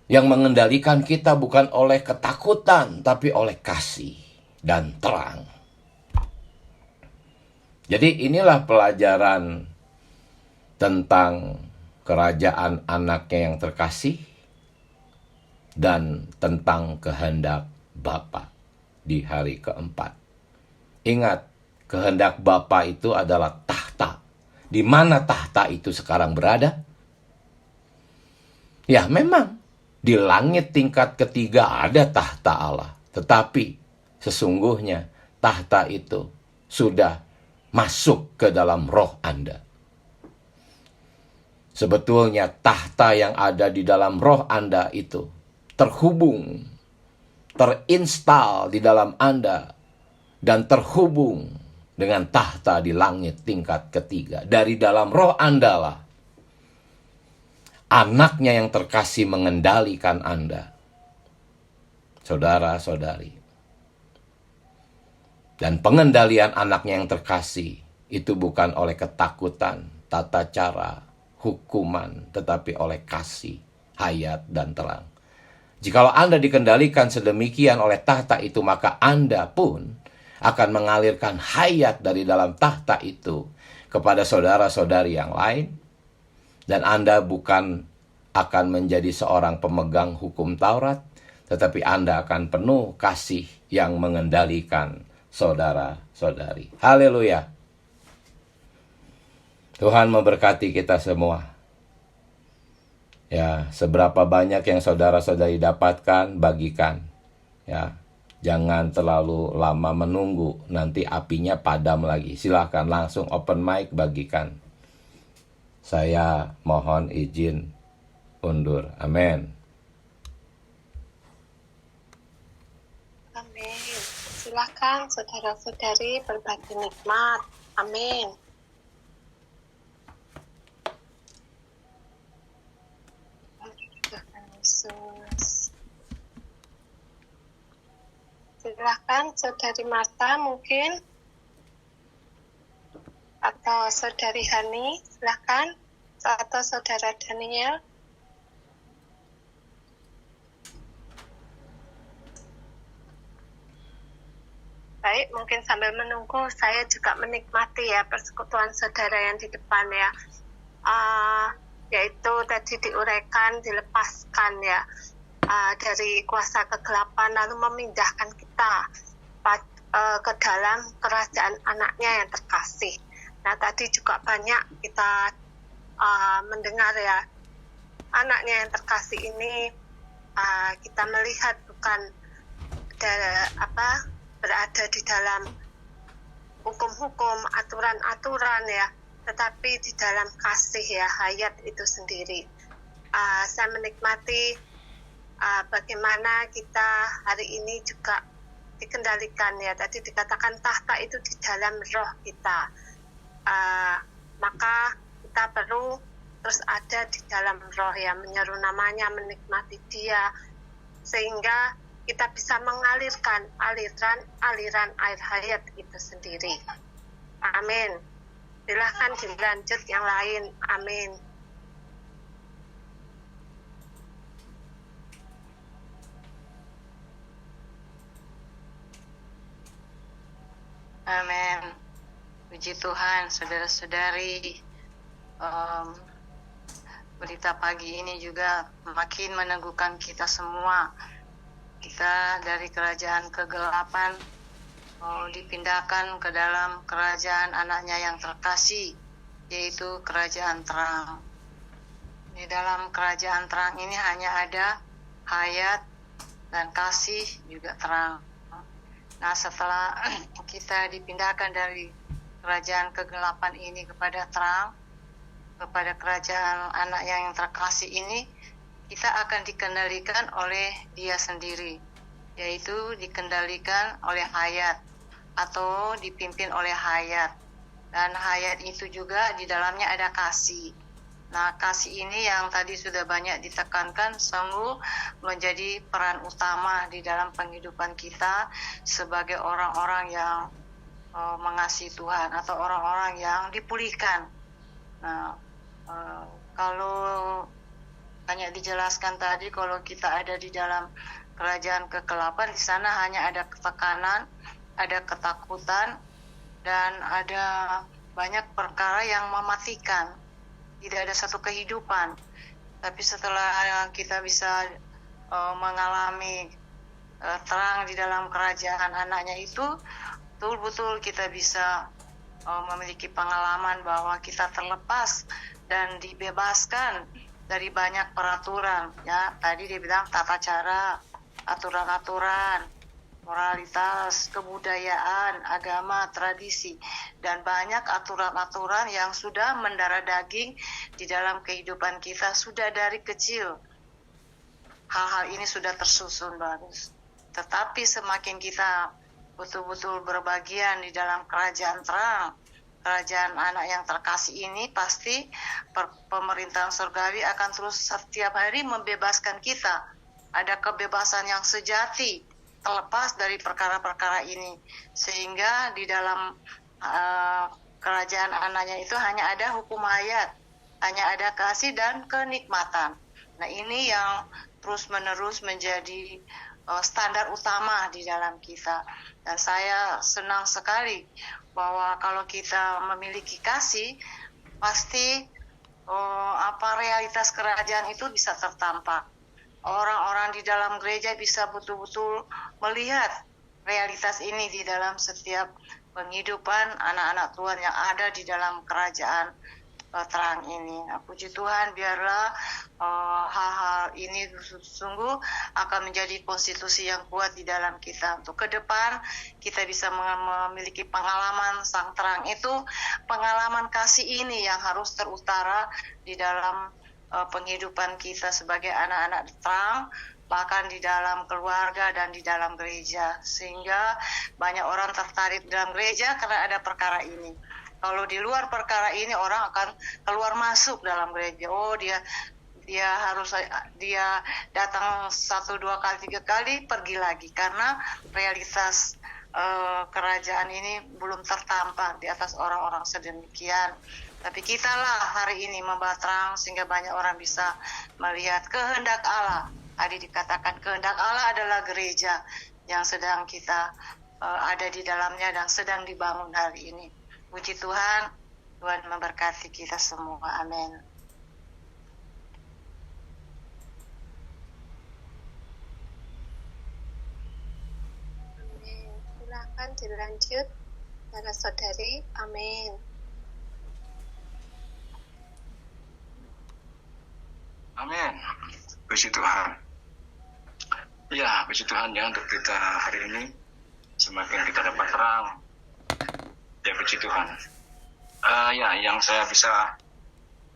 yang mengendalikan kita bukan oleh ketakutan, tapi oleh kasih dan terang. Jadi inilah pelajaran tentang kerajaan anaknya yang terkasih dan tentang kehendak Bapa di hari keempat. Ingat, kehendak Bapa itu adalah tahta. Di mana tahta itu sekarang berada? Ya, memang di langit tingkat ketiga ada tahta Allah. Tetapi sesungguhnya tahta itu sudah masuk ke dalam roh Anda. Sebetulnya tahta yang ada di dalam roh Anda itu terhubung, terinstal di dalam Anda, dan terhubung dengan tahta di langit tingkat ketiga. Dari dalam roh Anda lah anaknya yang terkasih mengendalikan Anda, saudara-saudari. Dan pengendalian anaknya yang terkasih itu bukan oleh ketakutan, tata cara, hukuman, tetapi oleh kasih, hayat, dan terang. Jikalau Anda dikendalikan sedemikian oleh tahta itu, maka Anda pun akan mengalirkan hayat dari dalam tahta itu kepada saudara-saudari yang lain. Dan Anda bukan akan menjadi seorang pemegang hukum Taurat, tetapi Anda akan penuh kasih yang mengendalikan saudara-saudari. Haleluya. Tuhan memberkati kita semua. Ya, seberapa banyak yang saudara-saudari dapatkan, bagikan. Ya, jangan terlalu lama menunggu, nanti apinya padam lagi. Silahkan langsung open mic, bagikan. Saya mohon izin undur. Amin. Amin. Silakan saudara-saudari berbagi nikmat. Amin. Yesus. Silakan saudari Marta mungkin, atau saudari Hani, silakan, atau saudara Daniel. Baik, mungkin sambil menunggu saya juga menikmati ya persekutuan saudara yang di depan ya. Yaitu tadi diuraikan, dilepaskan ya dari kuasa kegelapan, lalu memindahkan kita ke dalam kerajaan anaknya yang terkasih. Nah, tadi juga banyak kita mendengar ya, anaknya yang terkasih ini kita melihat bukan berada di dalam hukum-hukum, aturan-aturan ya, tetapi di dalam kasih ya, hayat itu sendiri. Saya menikmati bagaimana kita hari ini juga dikendalikan ya. Tadi dikatakan tahta itu di dalam roh kita. Maka kita perlu terus ada di dalam roh ya, menyeru namanya, menikmati dia, sehingga kita bisa mengalirkan aliran air hayat itu sendiri. Amin. Silahkan dilanjut yang lain. Amin. Amin. Puji Tuhan, saudara-saudari. Berita pagi ini juga makin meneguhkan kita semua. Kita dari kerajaan kegelapan dipindahkan ke dalam kerajaan anaknya yang terkasih, yaitu kerajaan terang. Di dalam kerajaan terang ini hanya ada hayat dan kasih, juga terang. Nah, setelah kita dipindahkan dari kerajaan kegelapan ini kepada terang, kepada kerajaan anak yang terkasih ini, kita akan dikendalikan oleh dia sendiri, yaitu dikendalikan oleh hayat atau dipimpin oleh hayat. Dan hayat itu juga di dalamnya ada kasih. Nah, kasih ini yang tadi sudah banyak ditekankan sungguh menjadi peran utama di dalam penghidupan kita sebagai orang-orang yang mengasihi Tuhan atau orang-orang yang dipulihkan. Nah, kalau banyak dijelaskan tadi, kalau kita ada di dalam kerajaan kegelapan, di sana hanya ada ketekanan, ada ketakutan, dan ada banyak perkara yang mematikan. Tidak ada satu kehidupan. Tapi setelah kita bisa mengalami terang di dalam kerajaan anaknya itu, betul-betul kita bisa memiliki pengalaman bahwa kita terlepas dan dibebaskan dari banyak peraturan. Ya, tadi dia bilang tata cara, aturan-aturan, moralitas, kebudayaan, agama, tradisi, dan banyak aturan-aturan yang sudah mendarah daging di dalam kehidupan kita sudah dari kecil. Hal-hal ini sudah tersusun bagus. Tetapi semakin kita betul-betul berbagian di dalam kerajaan terang, kerajaan anak yang terkasih ini, pasti pemerintahan surgawi akan terus setiap hari membebaskan kita. Ada kebebasan yang sejati, terlepas dari perkara-perkara ini, sehingga di dalam kerajaan anaknya itu hanya ada hukum hayat, hanya ada kasih dan kenikmatan. Nah, ini yang terus-menerus menjadi standar utama di dalam kita. Dan saya senang sekali bahwa kalau kita memiliki kasih, pasti realitas kerajaan itu bisa tertampak. Orang-orang di dalam gereja bisa betul-betul melihat realitas ini di dalam setiap penghidupan anak-anak Tuhan yang ada di dalam kerajaan terang ini. Nah, puji Tuhan, biarlah hal-hal ini sungguh akan menjadi konstitusi yang kuat di dalam kita. Untuk ke depan kita bisa memiliki pengalaman sang terang itu, pengalaman kasih ini yang harus terutara di dalam penghidupan kita sebagai anak-anak terang, bahkan di dalam keluarga dan di dalam gereja, sehingga banyak orang tertarik dalam gereja karena ada perkara ini. Kalau di luar perkara ini, orang akan keluar masuk dalam gereja. Oh, dia datang 1, 2 kali, 3 kali, pergi lagi, karena realitas kerajaan ini belum tertampak di atas orang-orang sedemikian. Tapi kitalah hari ini membawa terang sehingga banyak orang bisa melihat kehendak Allah. Tadi dikatakan kehendak Allah adalah gereja yang sedang kita ada di dalamnya dan sedang dibangun hari ini. Puji Tuhan, Tuhan memberkati kita semua. Amin. Amin. Silakan dilanjut, para saudari. Amin. Amin. Puji Tuhan. Ya, puji Tuhan ya untuk kita hari ini. Semakin kita dapat terang. Ya, puji Tuhan. Yang saya bisa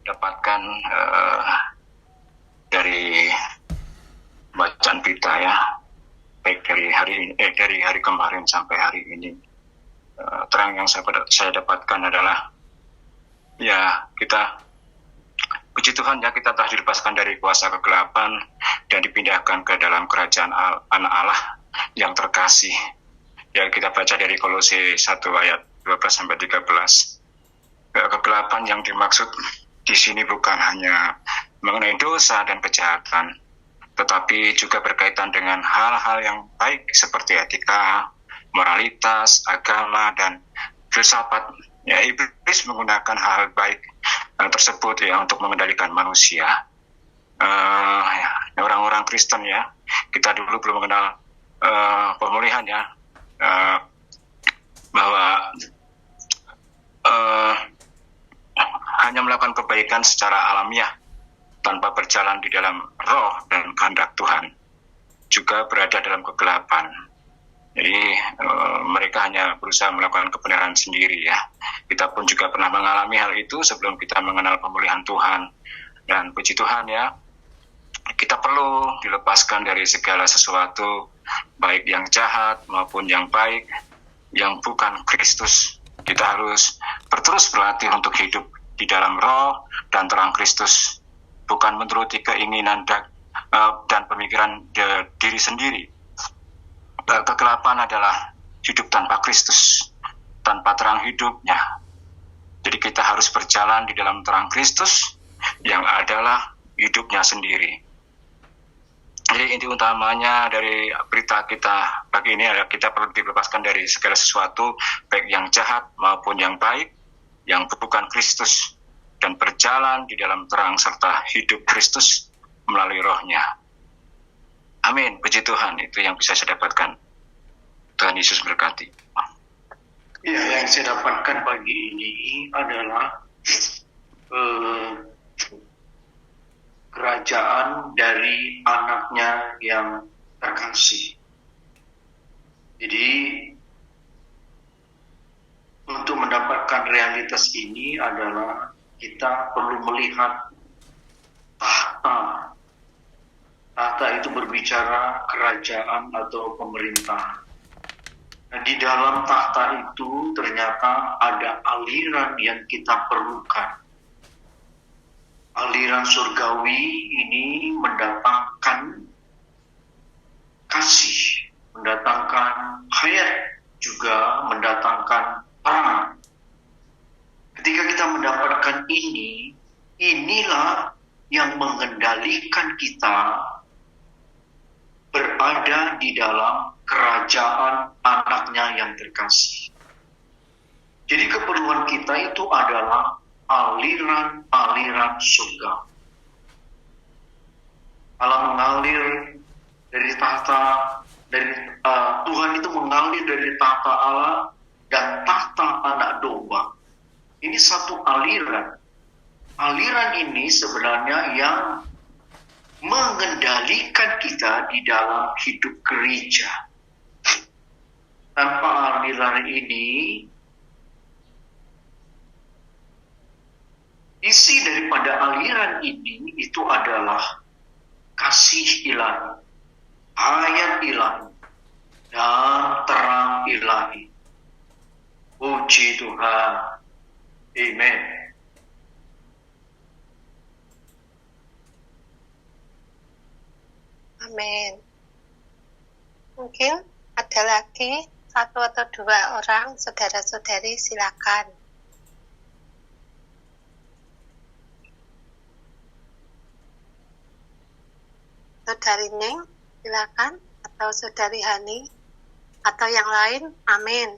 dapatkan dari bacaan kita ya, baik dari hari kemarin sampai hari ini, terang yang saya dapatkan adalah ya kita puji Tuhan ya, kita telah dilepaskan dari kuasa kegelapan dan dipindahkan ke dalam kerajaan anak Allah yang terkasih. Ya, kita baca dari Kolose 1 ayat 12-13. Kegelapan yang dimaksud di sini bukan hanya mengenai dosa dan kejahatan, tetapi juga berkaitan dengan hal-hal yang baik seperti etika, moralitas, agama, dan filsafat. Ya, iblis menggunakan hal baik tersebut ya untuk mengendalikan manusia. Ya, orang-orang Kristen ya, kita dulu belum mengenal pemulihan ya, bahwa hanya melakukan kebaikan secara alamiah tanpa berjalan di dalam roh dan kehendak Tuhan, juga berada dalam kegelapan. Jadi mereka hanya berusaha melakukan kebenaran sendiri ya. Kita pun juga pernah mengalami hal itu sebelum kita mengenal pemulihan Tuhan. Dan puji Tuhan ya, kita perlu dilepaskan dari segala sesuatu, baik yang jahat maupun yang baik, yang bukan Kristus. Kita harus terus berlatih untuk hidup di dalam roh dan terang Kristus, bukan menuruti keinginan dan pemikiran diri sendiri. Kegelapan adalah hidup tanpa Kristus, tanpa terang hidupnya. Jadi kita harus berjalan di dalam terang Kristus yang adalah hidupnya sendiri. Jadi inti utamanya dari berita kita pagi ini adalah kita perlu dilepaskan dari segala sesuatu, baik yang jahat maupun yang baik, yang bukan Kristus, dan berjalan di dalam terang serta hidup Kristus melalui rohnya. Amin, puji Tuhan, itu yang bisa saya dapatkan. Tuhan Yesus berkati. Ya, yang saya dapatkan pagi ini adalah kerajaan dari anaknya yang terkasih. Jadi, untuk mendapatkan realitas ini adalah kita perlu melihat tahta. Tahta itu berbicara kerajaan atau pemerintah. Nah, di dalam tahta itu ternyata ada aliran yang kita perlukan. Aliran surgawi ini mendatangkan kasih, mendatangkan hayat, juga mendatangkan terang. Ketika kita mendapatkan ini, inilah yang mengendalikan kita berada di dalam kerajaan anaknya yang terkasih. Jadi keperluan kita itu adalah aliran-aliran surga. Allah mengalir dari tahta, Tuhan itu mengalir dari tahta Allah dan tahta anak domba. Ini satu aliran. Aliran ini sebenarnya yang mengendalikan kita di dalam hidup gereja. Tanpa aliran ini, isi daripada aliran ini itu adalah kasih ilahi, hayat ilahi, dan terang ilahi. Puji Tuhan. Amen. Amin. Mungkin ada lagi satu atau dua orang saudara-saudari, silakan. Saudari Neng, silakan, atau Saudari Hani, atau yang lain. Amin.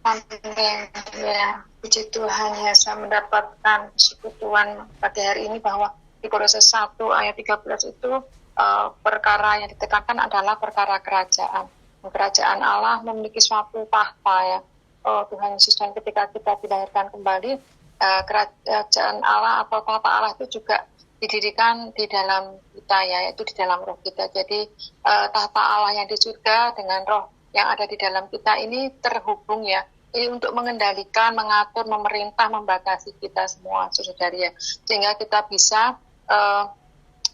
Amin. Ya, puji Tuhan ya, saya mendapatkan persekutuan pada hari ini bahwa di Kolose 1 ayat 13 itu perkara yang ditekankan adalah perkara kerajaan. Kerajaan Allah memiliki suatu tahta ya. Tuhan Yesus, dan ketika kita dilahirkan kembali, kerajaan Allah atau tahta Allah itu juga didirikan di dalam kita ya, yaitu di dalam roh kita. Jadi tahta Allah yang di surga dengan roh yang ada di dalam kita ini terhubung ya. Ini untuk mengendalikan, mengatur, memerintah, membatasi kita semua, saudari ya. Sehingga kita bisa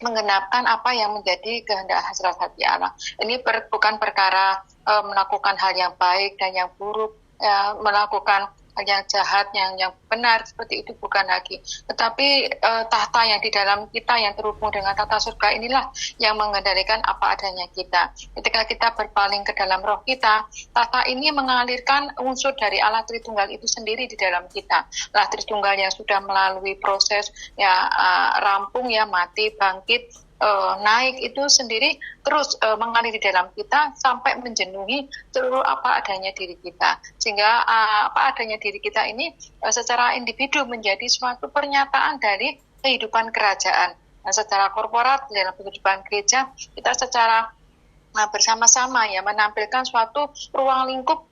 menggenapkan apa yang menjadi kehendak hasrat hati Allah. Ini bukan perkara melakukan hal yang baik dan yang buruk, melakukan hal yang jahat, yang benar, seperti itu bukan lagi. Tetapi tahta yang di dalam kita yang terhubung dengan tata surga inilah yang mengendalikan apa adanya kita. Ketika kita berpaling ke dalam roh kita, tahta ini mengalirkan unsur dari Allah Tritunggal itu sendiri di dalam kita. Allah Tritunggal yang sudah melalui proses rampung, mati, bangkit, naik itu sendiri terus mengalir di dalam kita sampai menjenuhi seluruh apa adanya diri kita, sehingga apa adanya diri kita ini secara individu menjadi suatu pernyataan dari kehidupan kerajaan. Nah, secara korporat dalam kehidupan gereja kita secara bersama-sama menampilkan suatu ruang lingkup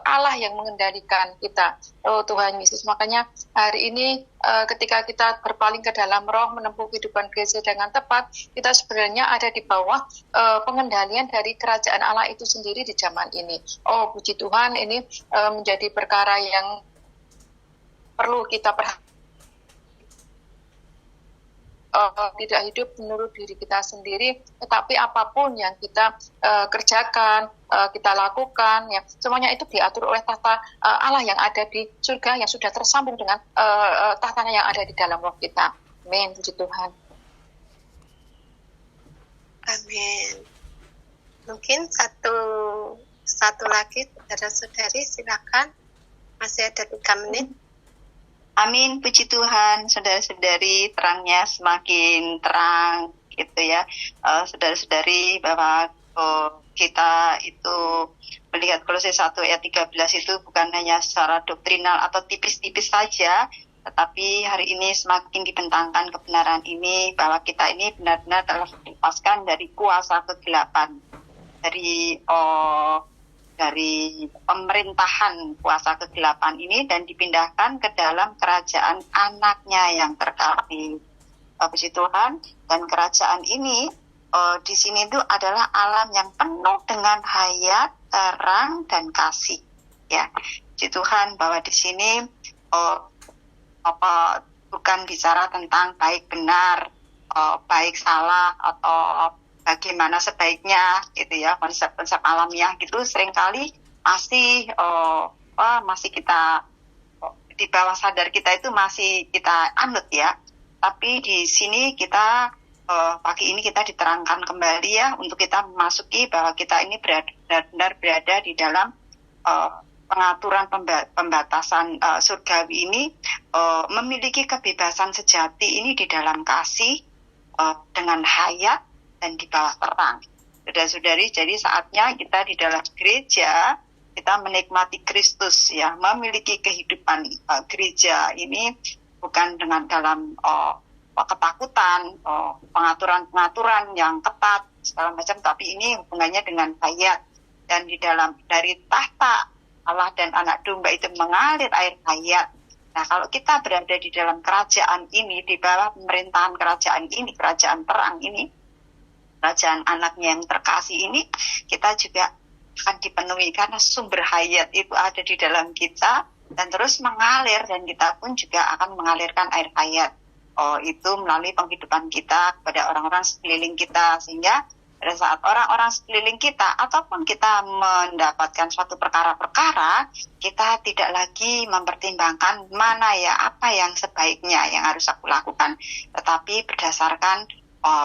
Allah yang mengendalikan kita, Tuhan Yesus. Makanya hari ini ketika kita berpaling ke dalam roh, menempuh kehidupan gereja dengan tepat, kita sebenarnya ada di bawah pengendalian dari kerajaan Allah itu sendiri di zaman ini. Oh, puji Tuhan, ini menjadi perkara yang perlu kita perhatikan. Tidak hidup menurut diri kita sendiri, tetapi apapun yang kita kerjakan, kita lakukan, semuanya itu diatur oleh tahta Allah yang ada di surga, yang sudah tersambung dengan tahtanya yang ada di dalam roh kita. Amin, puji Tuhan. Amin. Mungkin satu lagi, saudara-saudari, silakan. Masih ada 3 menit. Amin, puji Tuhan, saudara-saudari, terangnya semakin terang gitu ya. Saudara-saudari, bahwa kita itu melihat Kolose 1 ayat 13 itu bukan hanya secara doktrinal atau tipis-tipis saja, tetapi hari ini semakin dibentangkan kebenaran ini bahwa kita ini benar-benar telah dilepaskan dari kuasa kegelapan, dari pemerintahan kuasa kegelapan ini dan dipindahkan ke dalam kerajaan anaknya yang terkasih. Puji Tuhan, dan kerajaan ini di sini itu adalah alam yang penuh dengan hayat, terang, dan kasih. Ya, puji Tuhan bahwa di sini bukan bicara tentang baik benar, baik salah, atau bagaimana sebaiknya gitu ya, konsep-konsep alamiah gitu seringkali masih kita di bawah sadar kita itu masih kita anut ya. Tapi di sini kita pagi ini kita diterangkan kembali ya, untuk kita memasuki bahwa kita ini benar-benar berada di dalam pengaturan pembatasan surgawi ini, memiliki kebebasan sejati ini di dalam kasih, dengan hayat dan di bawah terang. Saudara-saudari, jadi saatnya kita di dalam gereja kita menikmati Kristus ya, memiliki kehidupan gereja ini bukan dengan dalam ketakutan, pengaturan-pengaturan yang ketat segala macam, tapi ini hubungannya dengan hayat, dan di dalam dari tahta Allah dan anak domba itu mengalir air hayat. Nah, kalau kita berada di dalam kerajaan ini, di bawah pemerintahan kerajaan ini, kerajaan terang ini, kerajaan anaknya yang terkasih ini, kita juga akan dipenuhi karena sumber hayat itu ada di dalam kita dan terus mengalir, dan kita pun juga akan mengalirkan air hayat itu melalui penghidupan kita kepada orang-orang sekeliling kita, sehingga pada saat orang-orang sekeliling kita ataupun kita mendapatkan suatu perkara-perkara, kita tidak lagi mempertimbangkan mana ya apa yang sebaiknya yang harus aku lakukan, tetapi berdasarkan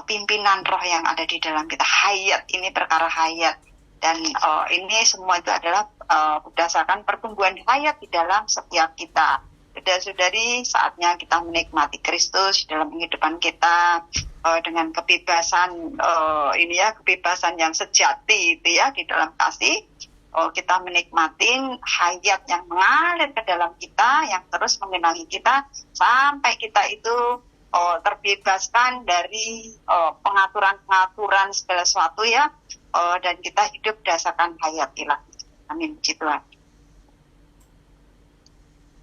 pimpinan roh yang ada di dalam kita. Hayat ini perkara hayat, dan ini semua itu adalah berdasarkan pertumbuhan hayat di dalam setiap kita. Saudara-saudari, saatnya kita menikmati Kristus dalam kehidupan kita dengan kebebasan kebebasan yang sejati itu ya, di dalam kasih. Kita menikmati hayat yang mengalir ke dalam kita, yang terus mengenangi kita sampai kita itu terbebaskan dari pengaturan-pengaturan segala sesuatu ya, dan kita hidup berdasarkan hayat ilahi. Amin, puji Tuhan.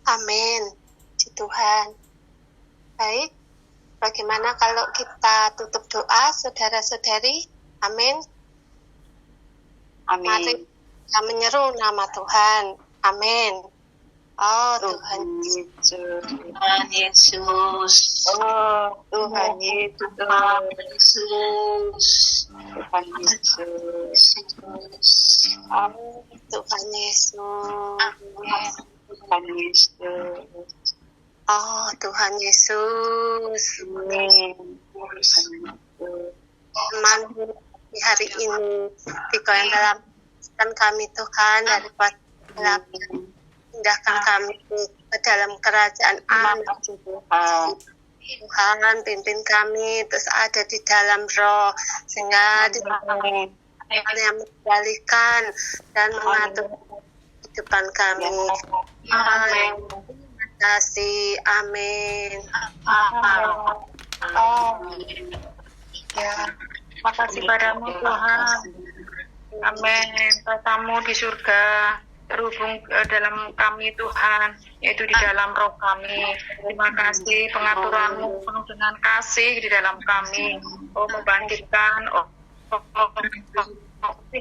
Amin, puji Tuhan. Baik, bagaimana kalau kita tutup doa, saudara-saudari? Amin. Amin. Mari kita menyeru nama Tuhan. Amin. Oh Tuhan Yesus. Tuhan Yesus. Oh Tuhan Yesus. Tuhan Yesus. Tuhan Yesus. Oh Tuhan Yesus. Tuhan Yesus. Oh Tuhan Yesus. Firman di hari ini dikau dalam dan kami Tuhan dari kuasa gelap, pindahkan kami ke dalam kerajaan anak Tuhan, pimpin kami terus ada di dalam roh sehingga di yang mengendalikan dan mengatur kehidupan kami. Amin. Terima kasih. Amin. Ya, makasih padamu Tuhan. Amin. Katamu di surga terhubung dalam kami Tuhan, yaitu di dalam roh kami. Terima kasih pengaturanmu penuh dengan kasih di dalam kami. Oh, membangkitkan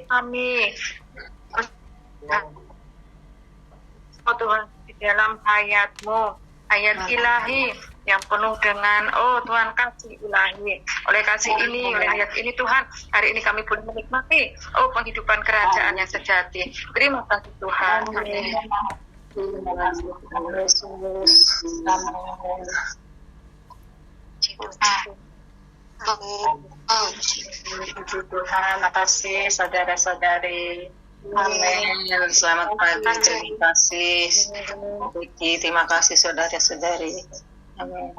kami. Oh Tuhan, di dalam ayat-Mu, ayat ilahi yang penuh dengan Tuhan kasih ilahi. Oleh kasih ini, oleh ayat ini Tuhan, hari ini kami boleh menikmati penghidupan kerajaan yang sejati. Terima kasih Tuhan. Amin. Tuhan, makasih saudara-saudari. Amin. Selamat pagi, terima kasih. Terima kasih saudara-saudari. Amin.